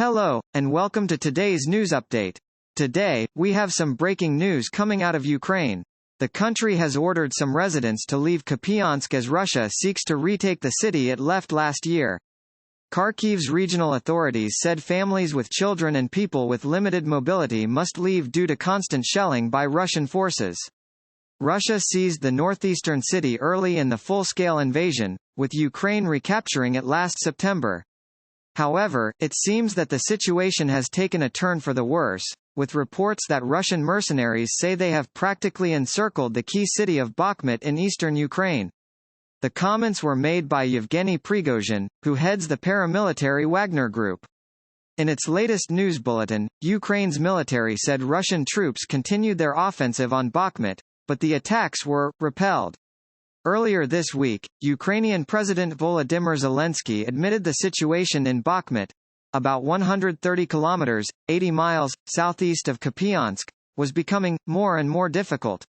Hello, and welcome to today's news update. Today, we have some breaking news coming out of Ukraine. The country has ordered some residents to leave Kupiansk as Russia seeks to retake the city it left last year. Kharkiv's regional authorities said families with children and people with limited mobility must leave due to constant shelling by Russian forces. Russia seized the northeastern city early in the full-scale invasion, with Ukraine recapturing it last September. However, it seems that the situation has taken a turn for the worse, with reports that Russian mercenaries say they have practically encircled the key city of Bakhmut in eastern Ukraine. The comments were made by Yevgeny Prigozhin, who heads the paramilitary Wagner Group. In its latest news bulletin, Ukraine's military said Russian troops continued their offensive on Bakhmut, but the attacks were repelled. Earlier this week, Ukrainian President Volodymyr Zelensky admitted the situation in Bakhmut, about 130 kilometers, 80 miles, southeast of Kupiansk, was becoming more and more difficult.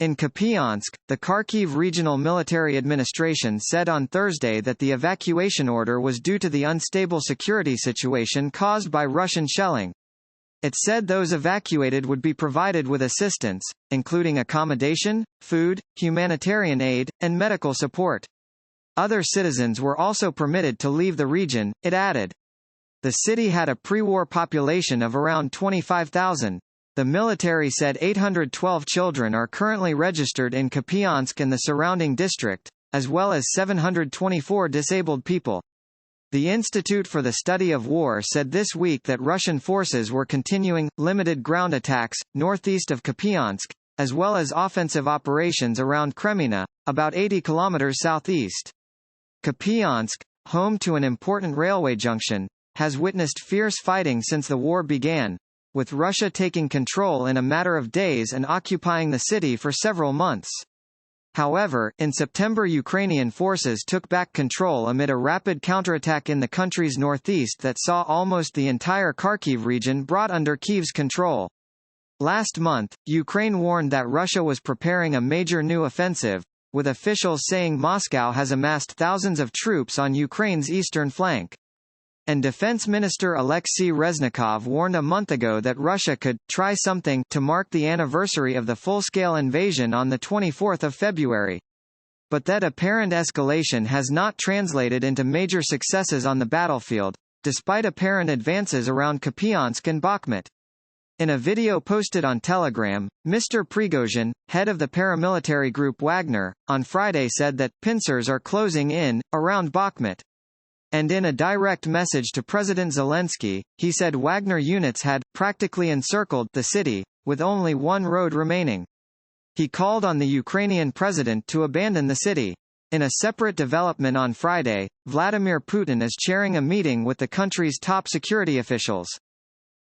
In Kupiansk, the Kharkiv Regional Military Administration said on Thursday that the evacuation order was due to the unstable security situation caused by Russian shelling. It said those evacuated would be provided with assistance, including accommodation, food, humanitarian aid, and medical support. Other citizens were also permitted to leave the region, it added. The city had a pre-war population of around 25,000. The military said 812 children are currently registered in Kupiansk and the surrounding district, as well as 724 disabled people. The Institute for the Study of War said this week that Russian forces were continuing limited ground attacks northeast of Kupiansk, as well as offensive operations around Kreminna, about 80 kilometers southeast. Kupiansk, home to an important railway junction, has witnessed fierce fighting since the war began, with Russia taking control in a matter of days and occupying the city for several months. However, in September Ukrainian forces took back control amid a rapid counterattack in the country's northeast that saw almost the entire Kharkiv region brought under Kyiv's control. Last month, Ukraine warned that Russia was preparing a major new offensive, with officials saying Moscow has amassed thousands of troops on Ukraine's eastern flank. And Defense Minister Alexei Reznikov warned a month ago that Russia could try something to mark the anniversary of the full-scale invasion on the 24th of February. But that apparent escalation has not translated into major successes on the battlefield, despite apparent advances around Kupiansk and Bakhmut. In a video posted on Telegram, Mr. Prigozhin, head of the paramilitary group Wagner, on Friday said that pincers are closing in around Bakhmut. And in a direct message to President Zelensky, he said Wagner units had practically encircled the city, with only one road remaining. He called on the Ukrainian president to abandon the city. In a separate development on Friday, Vladimir Putin is chairing a meeting with the country's top security officials.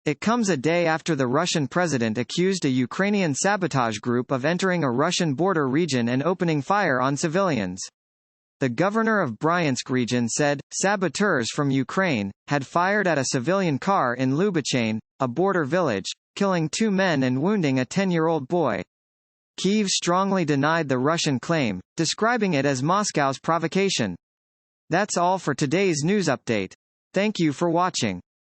It comes a day after the Russian president accused a Ukrainian sabotage group of entering a Russian border region and opening fire on civilians. The governor of Bryansk region said, saboteurs from Ukraine, had fired at a civilian car in Lyubechane, a border village, killing 2 men and wounding a 10-year-old boy. Kyiv strongly denied the Russian claim, describing it as Moscow's provocation. That's all for today's news update. Thank you for watching.